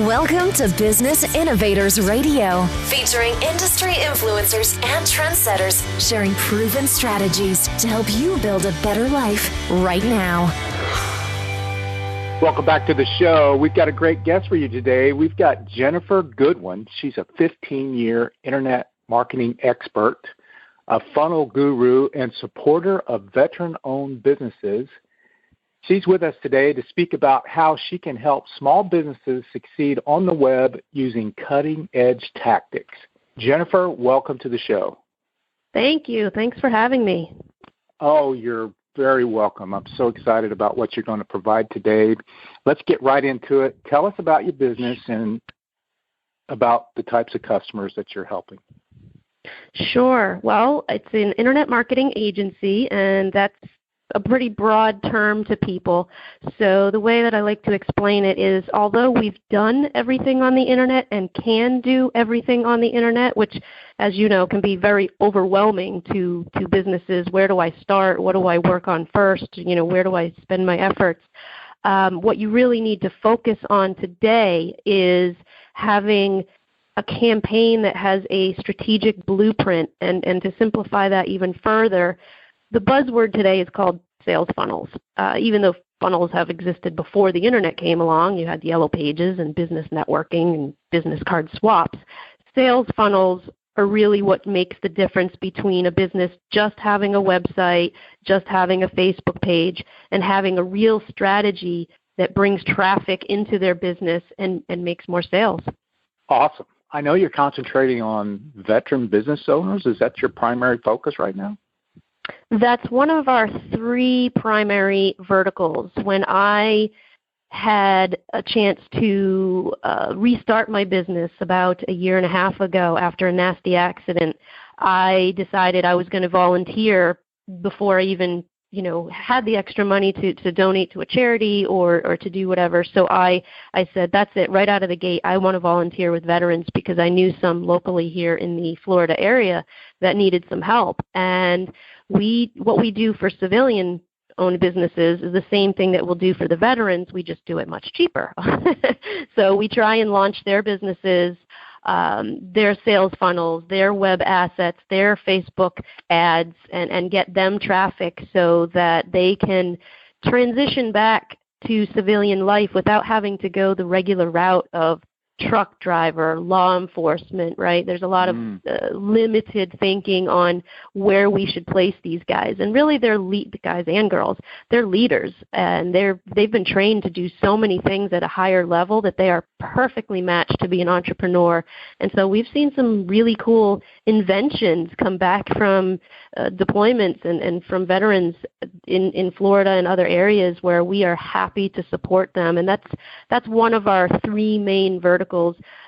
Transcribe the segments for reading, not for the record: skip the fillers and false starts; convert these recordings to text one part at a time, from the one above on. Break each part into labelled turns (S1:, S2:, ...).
S1: Welcome to Business Innovators Radio, featuring industry influencers and trendsetters sharing proven strategies to help you build a better life right now.
S2: Welcome back to the show. We've got a great guest for you today. We've got Jennifer Goodwin. She's a 15-year internet marketing expert, a funnel guru, and supporter of veteran-owned businesses. She's with us today to speak about how she can help small businesses succeed on the web using cutting-edge tactics. Jennifer, welcome to the show.
S3: Thank you. Thanks for having me.
S2: Oh, you're very welcome. I'm so excited about what you're going to provide today. Let's get right into it. Tell us about your business and about the types of customers that you're helping.
S3: Sure. Well, it's an internet marketing agency, and that's a pretty broad term to people. So the way that I like to explain it is, although we've done everything on the internet and can do everything on the internet, which, as you know, can be very overwhelming to businesses. Where do I start? What do I work on first? Where do I spend my efforts? What you really need to focus on today is having a campaign that has a strategic blueprint. And to simplify that even further, the buzzword today is called sales funnels. Even though funnels have existed before the internet came along, you had yellow pages and business networking and business card swaps. Sales funnels are really what makes the difference between a business just having a website, just having a Facebook page, and having a real strategy that brings traffic into their business and makes more sales.
S2: Awesome. I know you're concentrating on veteran business owners. Is that your primary focus right now?
S3: That's one of our three primary verticals. When I had a chance to restart my business about a year and a half ago after a nasty accident, I decided I was going to volunteer before I even had the extra money to donate to a charity or to do whatever. So I said, that's it, right out of the gate. I want to volunteer with veterans because I knew some locally here in the Florida area that needed some help. And what we do for civilian-owned businesses is the same thing that we'll do for the veterans. We just do it much cheaper. So we try and launch their businesses, their sales funnels, their web assets, their Facebook ads, and get them traffic so that they can transition back to civilian life without having to go the regular route of truck driver, law enforcement, right? There's a lot of limited thinking on where we should place these guys. And really they're guys and girls. They're leaders, and they've been trained to do so many things at a higher level that they are perfectly matched to be an entrepreneur. And so we've seen some really cool inventions come back from deployments and from veterans in Florida and other areas where we are happy to support them. And that's one of our three main verticals.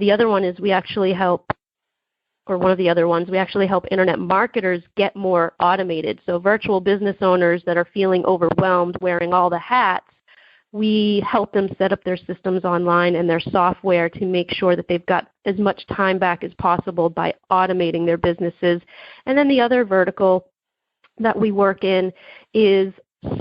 S3: The other one is we actually help internet marketers get more automated. So virtual business owners that are feeling overwhelmed wearing all the hats, we help them set up their systems online and their software to make sure that they've got as much time back as possible by automating their businesses. And then the other vertical that we work in is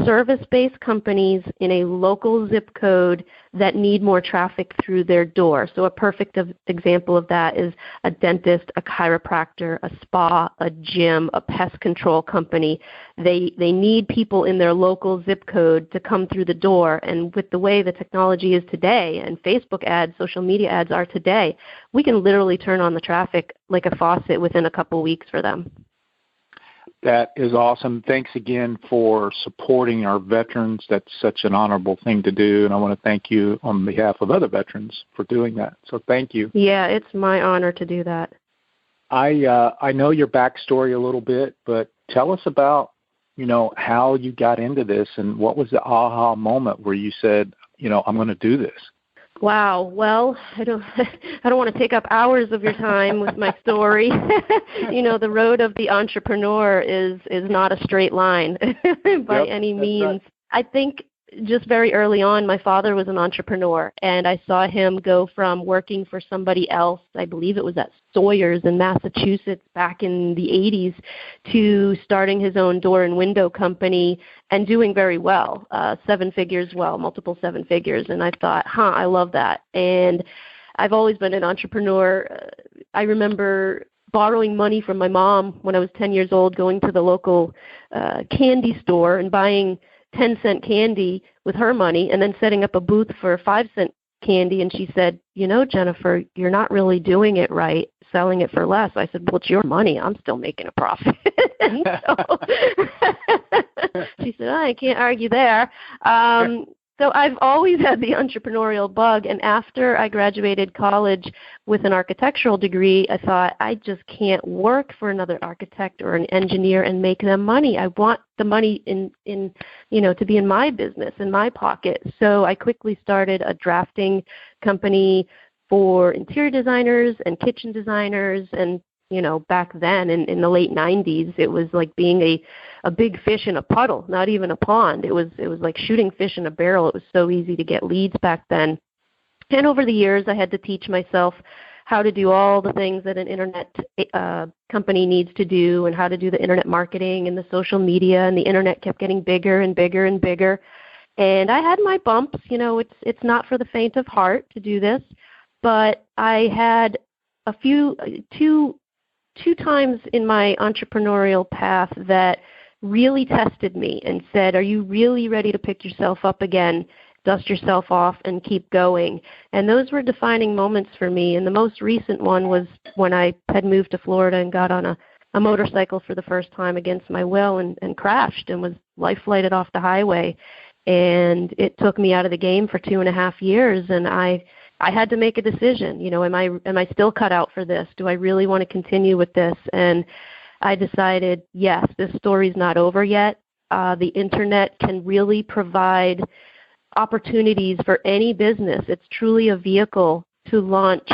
S3: service-based companies in a local zip code that need more traffic through their door. So a perfect example of that is a dentist, a chiropractor, a spa, a gym, a pest control company. They need people in their local zip code to come through the door. And with the way the technology is today and Facebook ads, social media ads are today, we can literally turn on the traffic like a faucet within a couple weeks for them.
S2: That is awesome. Thanks again for supporting our veterans. That's such an honorable thing to do, and I want to thank you on behalf of other veterans for doing that. So thank you.
S3: Yeah, it's my honor to do that.
S2: I know your backstory a little bit, but tell us about, how you got into this and what was the aha moment where you said, I'm going to do this.
S3: Wow. Well, I don't want to take up hours of your time with my story. The road of the entrepreneur is not a straight line by any means. Right. I think just very early on, my father was an entrepreneur, and I saw him go from working for somebody else, I believe it was at Sawyer's in Massachusetts back in the 80s, to starting his own door and window company and doing very well, multiple seven figures. And I thought, I love that. And I've always been an entrepreneur. I remember borrowing money from my mom when I was 10 years old, going to the local candy store and buying 10-cent candy with her money and then setting up a booth for 5-cent candy. And she said, Jennifer, you're not really doing it right, selling it for less. I said, well, it's your money. I'm still making a profit. And so she said, I can't argue there. So I've always had the entrepreneurial bug, and after I graduated college with an architectural degree, I thought I just can't work for another architect or an engineer and make them money. I want the money to be in my business, in my pocket. So I quickly started a drafting company for interior designers and kitchen designers. And back then in the late 90s, it was like being a big fish in a puddle, not even a pond. It was like shooting fish in a barrel. It was so easy to get leads back then. And over the years, I had to teach myself how to do all the things that an internet company needs to do, and how to do the internet marketing and the social media. And the internet kept getting bigger and bigger and bigger. And I had my bumps. It's not for the faint of heart to do this, but I had two times in my entrepreneurial path that really tested me and said, are you really ready to pick yourself up again, dust yourself off, and keep going? And those were defining moments for me. And the most recent one was when I had moved to Florida and got on a motorcycle for the first time against my will and crashed and was life-flighted off the highway. And it took me out of the game for 2.5 years, and I had to make a decision. Am I still cut out for this? Do I really want to continue with this? And I decided, yes, this story's not over yet. The internet can really provide opportunities for any business. It's truly a vehicle to launch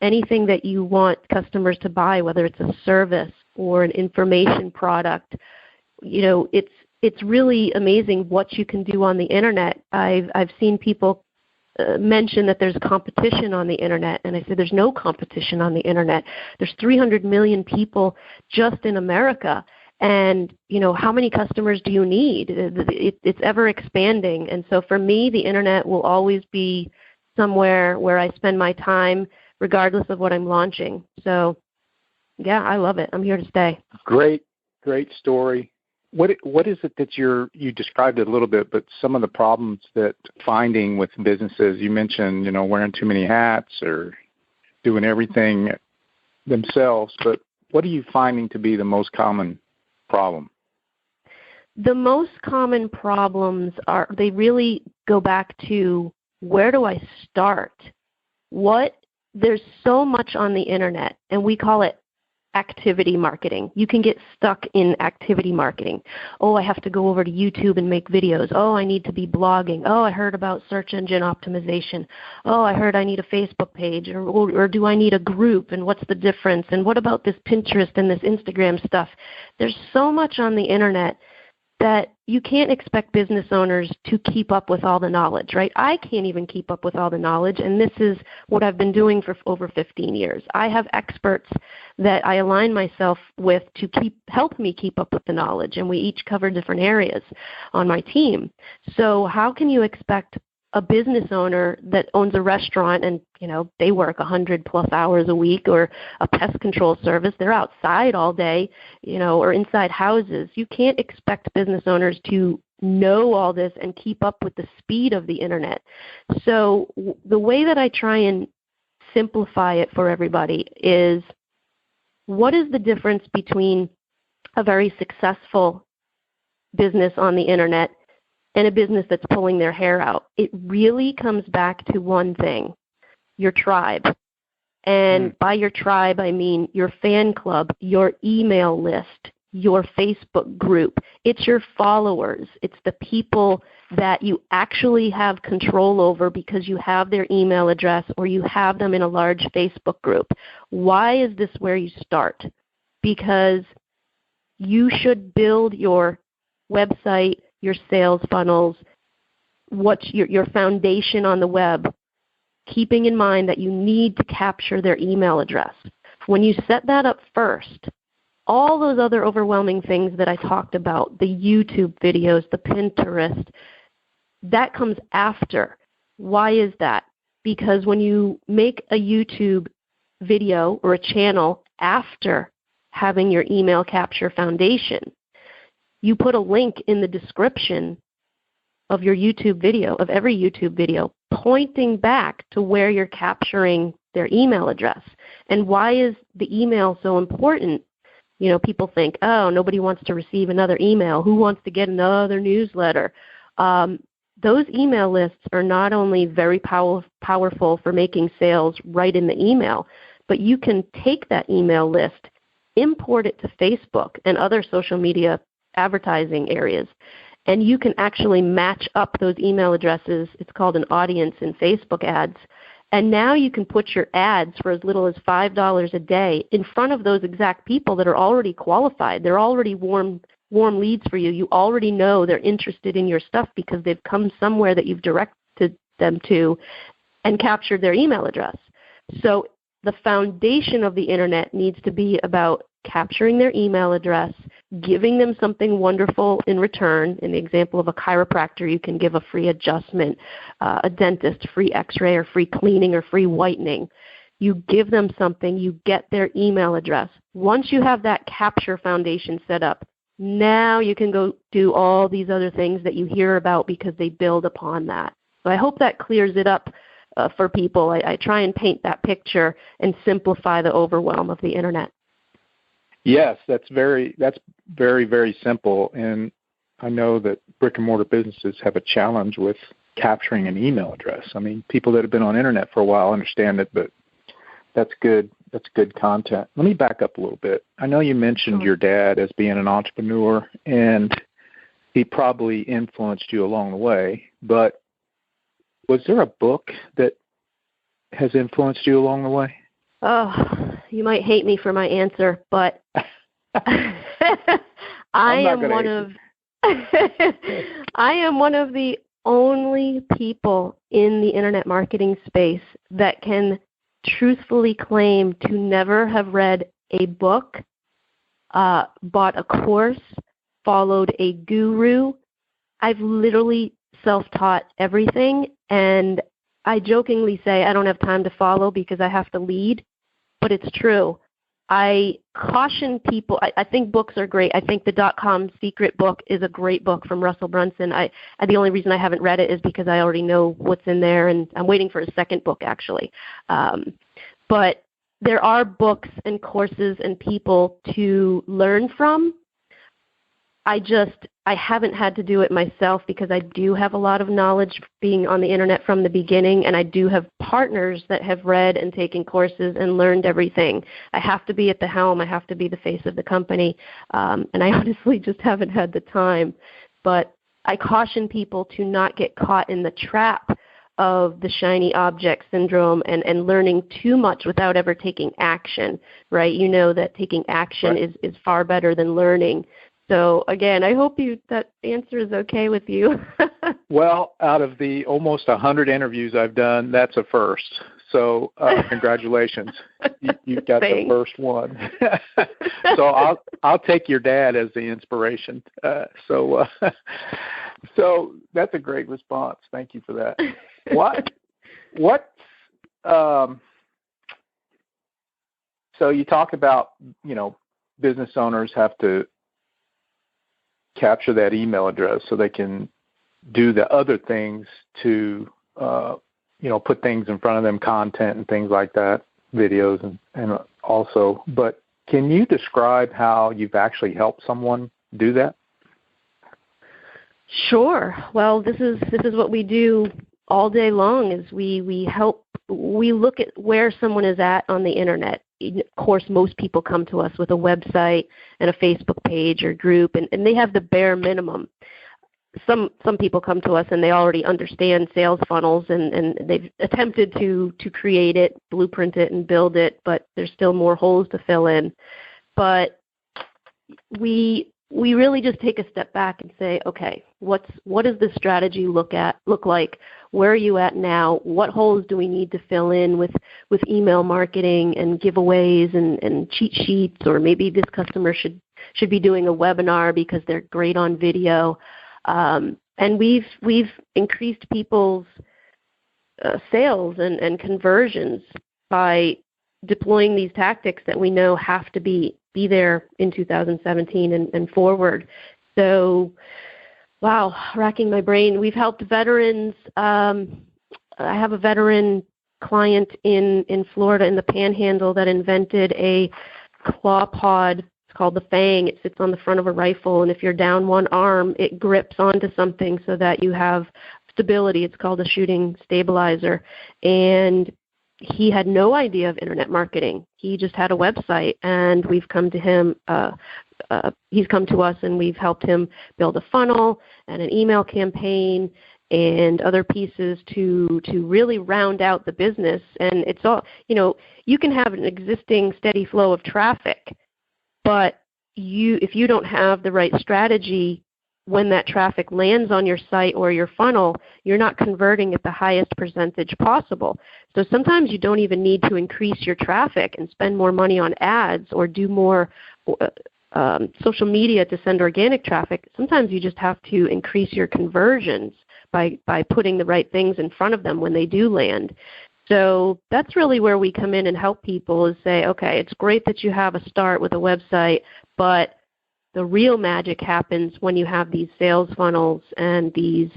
S3: anything that you want customers to buy, whether it's a service or an information product. It's really amazing what you can do on the internet. I've seen people mention that there's competition on the internet, and I say there's no competition on the internet. There's 300 million people just in America, and how many customers do you need? It's ever expanding, and so for me, the internet will always be somewhere where I spend my time, regardless of what I'm launching. So, yeah, I love it. I'm here to stay.
S2: Great story. What is it that you described it a little bit, but some of the problems that finding with businesses, you mentioned, wearing too many hats or doing everything themselves, but what are you finding to be the most common problem?
S3: The most common problems they really go back to, where do I start? There's so much on the internet, and we call it activity marketing. You can get stuck in activity marketing. Oh, I have to go over to YouTube and make videos. Oh, I need to be blogging. Oh, I heard about search engine optimization. Oh, I heard I need a Facebook page, or do I need a group, and what's the difference? And what about this Pinterest and this Instagram stuff? There's so much on the internet that you can't expect business owners to keep up with all the knowledge, right? I can't even keep up with all the knowledge, and this is what I've been doing for over 15 years. I have experts that I align myself with to help me keep up with the knowledge, and we each cover different areas on my team. So how can you expect a business owner that owns a restaurant and, they work 100+ hours a week, or a pest control service, they're outside all day, or inside houses. You can't expect business owners to know all this and keep up with the speed of the internet. So the way that I try and simplify it for everybody is, what is the difference between a very successful business on the internet and a business that's pulling their hair out? It really comes back to one thing: your tribe. And by your tribe, I mean your fan club, your email list, your Facebook group. It's your followers. It's the people that you actually have control over because you have their email address or you have them in a large Facebook group. Why is this where you start? Because you should build your website, your sales funnels, what's your foundation on the web, keeping in mind that you need to capture their email address. When you set that up first, all those other overwhelming things that I talked about, the YouTube videos, the Pinterest, that comes after. Why is that? Because when you make a YouTube video or a channel after having your email capture foundation, you put a link in the description of your YouTube video, of every YouTube video, pointing back to where you're capturing their email address. And why is the email so important? You know, people think, oh, nobody wants to receive another email. Who wants to get another newsletter? Those email lists are not only very powerful for making sales right in the email, but you can take that email list, import it to Facebook and other social media advertising areas, and you can actually match up those email addresses. It's called an audience in Facebook ads. And now you can put your ads for as little as $5 a day in front of those exact people that are already qualified. They're already warm leads for you. You already know they're interested in your stuff because they've come somewhere that you've directed them to and captured their email address. So the foundation of the Internet needs to be about capturing their email address, giving them something wonderful in return. In the example of a chiropractor, you can give a free adjustment, a dentist, free x-ray or free cleaning or free whitening. You give them something, you get their email address. Once you have that capture foundation set up, now you can go do all these other things that you hear about because they build upon that. So I hope that clears it up for people. I try and paint that picture and simplify the overwhelm of the Internet.
S2: Yes, that's very, very simple. And I know that brick and mortar businesses have a challenge with capturing an email address. I mean, people that have been on Internet for a while understand it, but that's good. That's good content. Let me back up a little bit. I know you mentioned your dad as being an entrepreneur, and he probably influenced you along the way, but was there a book that has influenced you along the way?
S3: Oh, you might hate me for my answer, but I am one of the only people in the Internet marketing space that can truthfully claim to never have read a book, bought a course, followed a guru. I've literally self-taught everything, and I jokingly say I don't have time to follow because I have to lead, but it's true. I caution people. I think books are great. I think the .com Secret book is a great book from Russell Brunson. The only reason I haven't read it is because I already know what's in there, and I'm waiting for a second book, actually. But there are books and courses and people to learn from. I haven't had to do it myself because I do have a lot of knowledge being on the Internet from the beginning, and I do have partners that have read and taken courses and learned everything. I have to be at the helm. I have to be the face of the company, and I honestly just haven't had the time. But I caution people to not get caught in the trap of the shiny object syndrome and learning too much without ever taking action, right? You know that taking action is far better than learning. So, again, I hope that answer is okay with you.
S2: Well, out of the almost 100 interviews I've done, that's a first. So congratulations. You got the first one. So I'll take your dad as the inspiration. So that's a great response. Thank you for that. So you talk about, business owners have to capture that email address so they can do the other things to, put things in front of them, content and things like that, videos and also. But can you describe how you've actually helped someone do that?
S3: Sure. Well, this is what we do all day long. Is we look at where someone is at on the Internet. Of course, most people come to us with a website and a Facebook page or group, and they have the bare minimum. Some people come to us and they already understand sales funnels, and they've attempted to create it, blueprint it, and build it, but there's still more holes to fill in. But we we really just take a step back and say, okay, what does this strategy look like? Where are you at now? What holes do we need to fill in with email marketing and giveaways and cheat sheets, or maybe this customer should be doing a webinar because they're great on video. And we've increased people's sales and conversions by deploying these tactics that we know have to be there in 2017 and forward. So, wow, racking my brain. We've helped veterans. I have a veteran client in Florida in the Panhandle that invented a claw pod. It's called the Fang. It sits on the front of a rifle, and if you're down one arm, it grips onto something so that you have stability. It's called a shooting stabilizer. And he had no idea of internet marketing. He just had a website, and we've come to him. He's come to us, and we've helped him build a funnel and an email campaign and other pieces to really round out the business. And it's all, you can have an existing steady flow of traffic, but if you don't have the right strategy, when that traffic lands on your site or your funnel, you're not converting at the highest percentage possible. So sometimes you don't even need to increase your traffic and spend more money on ads or do more social media to send organic traffic. Sometimes you just have to increase your conversions by putting the right things in front of them when they do land. So that's really where we come in and help people, is say, okay, it's great that you have a start with a website, but the real magic happens when you have these sales funnels and these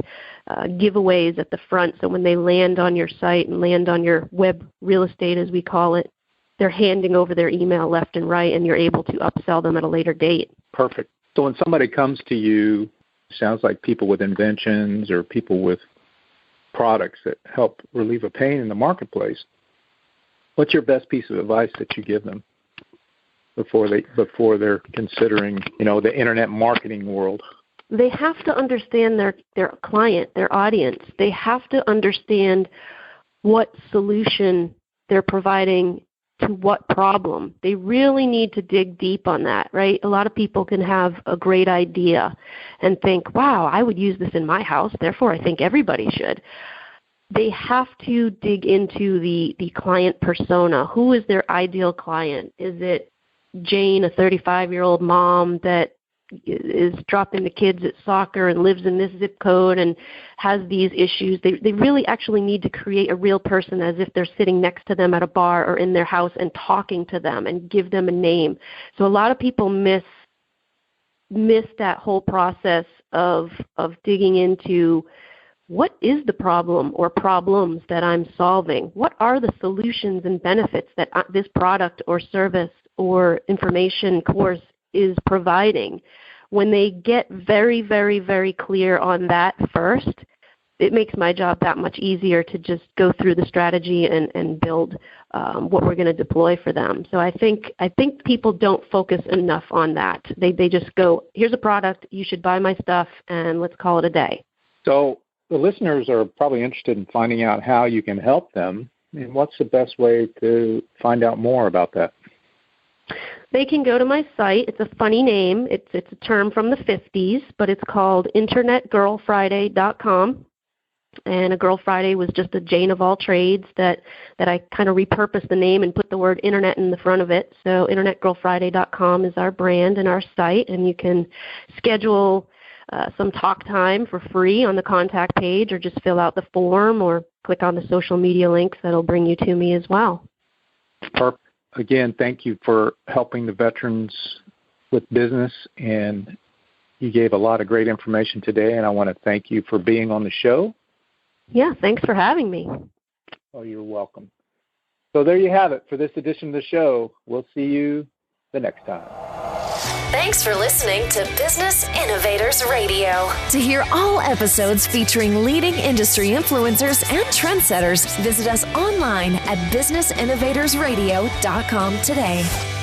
S3: giveaways at the front. So when they land on your site and land on your web real estate, as we call it, they're handing over their email left and right, and you're able to upsell them at a later date.
S2: Perfect. So when somebody comes to you, sounds like people with inventions or people with products that help relieve a pain in the marketplace, what's your best piece of advice that you give them before they're considering, the internet marketing world?
S3: They have to understand their client, their audience. They have to understand what solution they're providing to what problem. They really need to dig deep on that, right? A lot of people can have a great idea and think, wow, I would use this in my house, therefore I think everybody should. They have to dig into the client persona. Who is their ideal client? Is it Jane, a 35-year-old mom that is dropping the kids at soccer and lives in this zip code and has these issues? They really actually need to create a real person, as if they're sitting next to them at a bar or in their house and talking to them and give them a name. So a lot of people miss that whole process of digging into, what is the problem or problems that I'm solving? What are the solutions and benefits that this product or service or information course is providing? When they get very, very, very clear on that first, it makes my job that much easier to just go through the strategy and build what we're going to deploy for them. So I think people don't focus enough on that. They just go, here's a product, you should buy my stuff, and let's call it a day.
S2: So the listeners are probably interested in finding out how you can help them. And what's the best way to find out more about that?
S3: They can go to my site. It's a funny name. It's a term from the 50s, but it's called internetgirlfriday.com. And a Girl Friday was just a Jane of all trades that I kind of repurposed the name and put the word internet in the front of it. So internetgirlfriday.com is our brand and our site, and you can schedule some talk time for free on the contact page, or just fill out the form or click on the social media links. That'll bring you to me as well.
S2: Perfect. Again, thank you for helping the veterans with business, and you gave a lot of great information today, and I want to thank you for being on the show.
S3: Yeah, thanks for having me.
S2: Oh, you're welcome. So there you have it for this edition of the show. We'll see you the next time.
S1: Thanks for listening to Business Innovators Radio. To hear all episodes featuring leading industry influencers and trendsetters, visit us online at businessinnovatorsradio.com today.